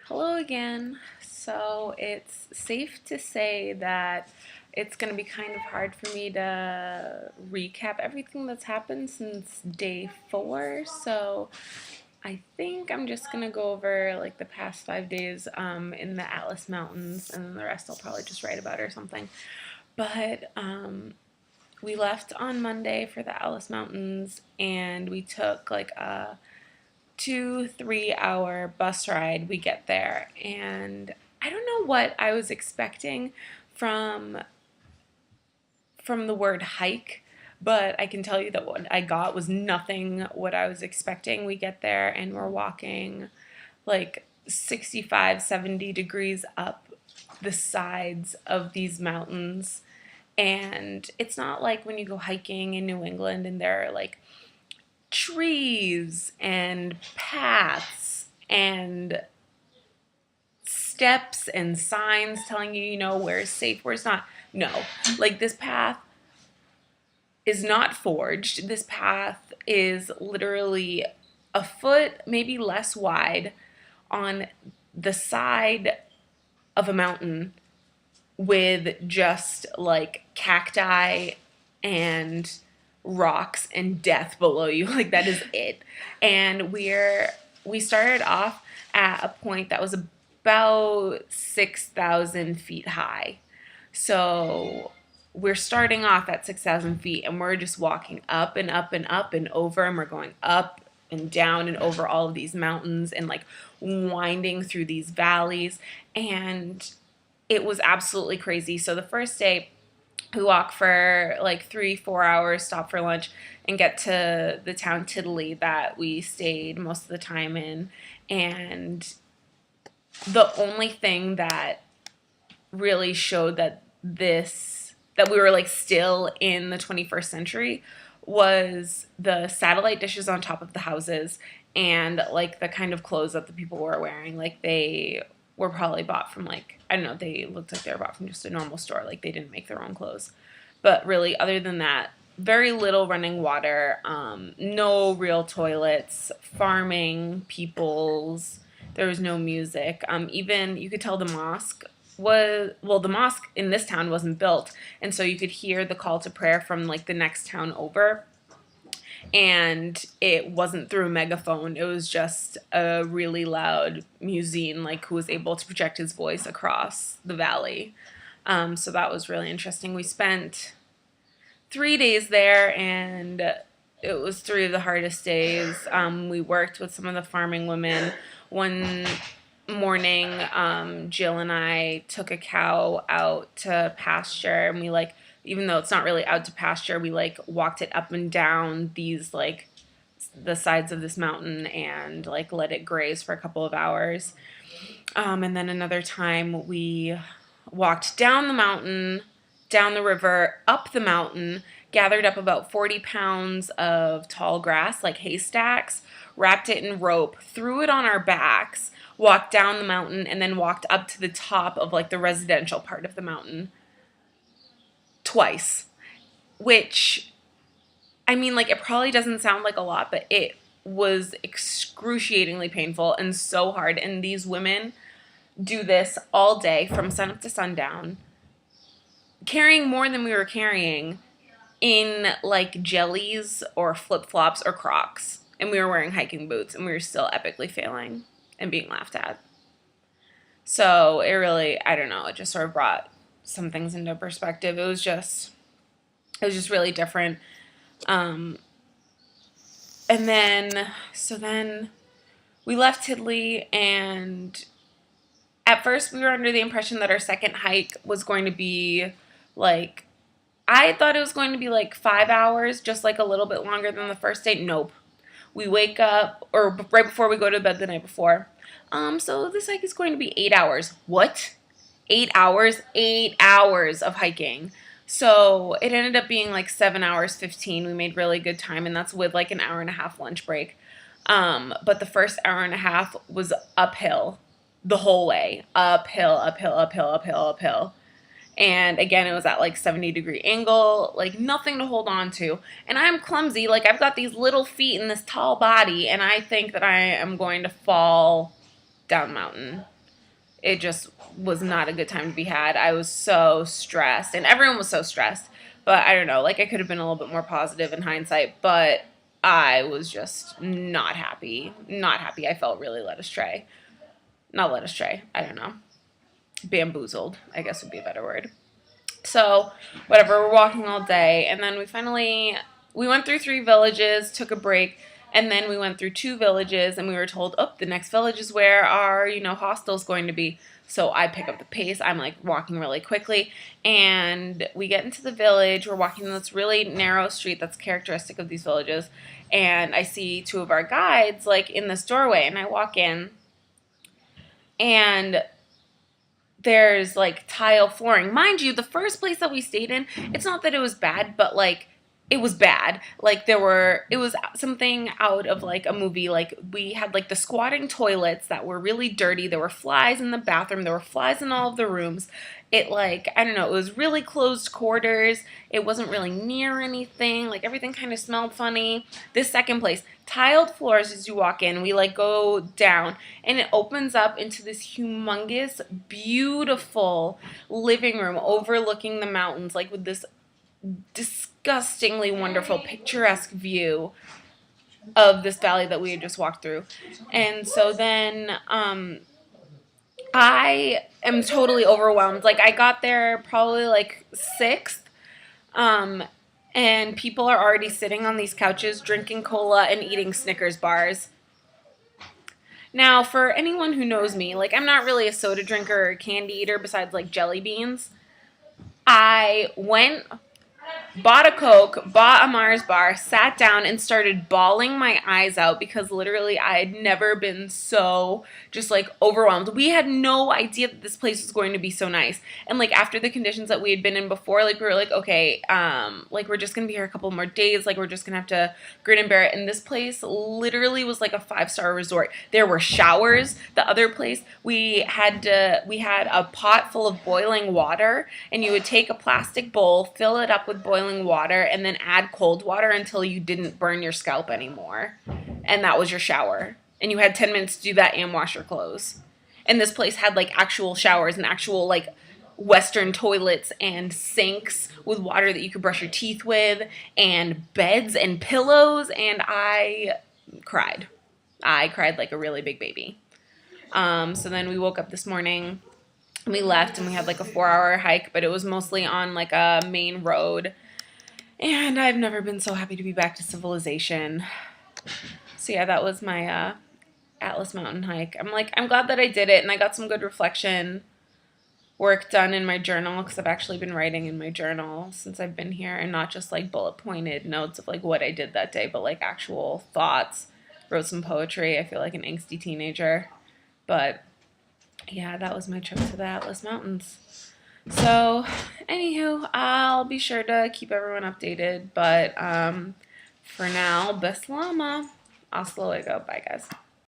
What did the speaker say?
Hello again. So it's safe to say that it's going to be kind of hard for me to recap everything that's happened since day 4. So I think I'm just going to go over like the past 5 days in the Atlas Mountains, and then the rest I'll probably just write about or something. But we left on Monday for the Atlas Mountains, and we took like a 2-3 hour bus ride. We get there, and I don't know what I was expecting from the word hike, but I can tell you that what I got was nothing what I was expecting. We get there and we're walking like 65, 70 degrees up the sides of these mountains. And it's not like when you go hiking in New England and there are like trees and paths and steps and signs telling you, where's safe, where's not. No, like this path is not forged. This path is literally a foot, maybe less wide, on the side of a mountain with just like cacti and rocks and death below you. Like that is it. And we started off at a point that was about 6,000 feet high. So we're starting off at 6,000 feet and we're just walking up and up and up and over, and we're going up and down and over all of these mountains and like winding through these valleys. And it was absolutely crazy. So the first day, we walk for like 3-4 hours, stop for lunch, and get to the town Tiddly that we stayed most of the time in. And the only thing that really showed that we were like still in the 21st century was the satellite dishes on top of the houses and like the kind of clothes that the people were wearing. Like they were probably bought from like, I don't know, they looked like they were bought from just a normal store. Like they didn't make their own clothes. But really, other than that, very little running water, no real toilets, farming peoples. There was no music. Even you could tell the mosque the mosque in this town wasn't built, and so you could hear the call to prayer from like the next town over, and it wasn't through a megaphone. It was just a really loud muezzin, like who was able to project his voice across the valley. So that was really interesting. We spent 3 days there, and it was 3 of the hardest days. We worked with some of the farming women. One morning, Jill and I took a cow out to pasture, and we like, even though it's not really out to pasture, we like walked it up and down these like the sides of this mountain and like let it graze for a couple of hours. And then another time we walked down the mountain, down the river, up the mountain, gathered up about 40 pounds of tall grass, like haystacks, wrapped it in rope, threw it on our backs, walked down the mountain, and then walked up to the top of like the residential part of the mountain twice. Which, I mean, like it probably doesn't sound like a lot, but it was excruciatingly painful and so hard. And these women do this all day from sunup to sundown, carrying more than we were carrying in like jellies or flip-flops or Crocs. And we were wearing hiking boots, and we were still epically failing and being laughed at. So it really, I don't know, it just sort of brought some things into perspective. It was just really different. And then we left Tiddly, and at first we were under the impression that our second hike was going to be like, I thought it was going to be like 5 hours, just like a little bit longer than the first day. Nope. We wake up, or right before we go to bed the night before. So this hike is going to be 8 hours. What? 8 hours? 8 hours of hiking. So it ended up being like 7 hours 15. We made really good time, and that's with like an hour and a half lunch break. But the first hour and a half was uphill the whole way. Uphill, uphill, uphill, uphill, uphill. And again, it was at like 70-degree angle, like nothing to hold on to. And I'm clumsy, like I've got these little feet and this tall body, and I think that I am going to fall down the mountain. it just was not a good time to be had. I was so stressed, and everyone was so stressed. But I don't know, like I could have been a little bit more positive in hindsight, but I was just not happy. Not happy. I felt really led astray. Not led astray. I don't know. Bamboozled, I guess would be a better word. So, whatever, we're walking all day, and then we went through 3 villages, took a break, and then we went through 2 villages, and we were told, oh, the next village is where our, hostel's going to be. So I pick up the pace. I'm like walking really quickly, and we get into the village. We're walking in this really narrow street that's characteristic of these villages, and I see 2 of our guides like in this doorway, and I walk in, and there's like tile flooring. Mind you, the first place that we stayed in, it's not that it was bad, but like it was bad. Like it was something out of like a movie. Like we had like the squatting toilets that were really dirty. There were flies in the bathroom. There were flies in all of the rooms. It like, I don't know, it was really closed quarters. It wasn't really near anything. Like everything kind of smelled funny. This second place, tiled floors as you walk in. We like go down and it opens up into this humongous, beautiful living room overlooking the mountains, like with this disgustingly wonderful, picturesque view of this valley that we had just walked through. And so then I am totally overwhelmed. Like I got there probably like 6th, and people are already sitting on these couches drinking cola and eating Snickers bars. Now, for anyone who knows me, like I'm not really a soda drinker or a candy eater besides like jelly beans. I went, bought a Coke, bought a Mars bar, sat down, and started bawling my eyes out because literally I had never been so just like overwhelmed. We had no idea that this place was going to be so nice. And like after the conditions that we had been in before, like we were like, okay, like we're just going to be here a couple more days. Like we're just going to have to grin and bear it. And this place literally was like a 5-star resort. There were showers. The other place we had a pot full of boiling water, and you would take a plastic bowl, fill it up with boiling water, and then add cold water until you didn't burn your scalp anymore. And that was your shower. And you had 10 minutes to do that and wash your clothes. And this place had like actual showers and actual like Western toilets and sinks with water that you could brush your teeth with, and beds and pillows, and I cried. I cried like a really big baby. So then we woke up this morning, and we left, and we had like a 4-hour hike, but it was mostly on like a main road. And I've never been so happy to be back to civilization. So yeah, that was my Atlas Mountain hike. I'm glad that I did it, and I got some good reflection work done in my journal, because I've actually been writing in my journal since I've been here, and not just like bullet pointed notes of like what I did that day, but like actual thoughts. Wrote some poetry. I feel like an angsty teenager. But yeah, that was my trip to the Atlas Mountains. So, anywho, I'll be sure to keep everyone updated. But for now, Beslama. Hasta luego. Bye, guys.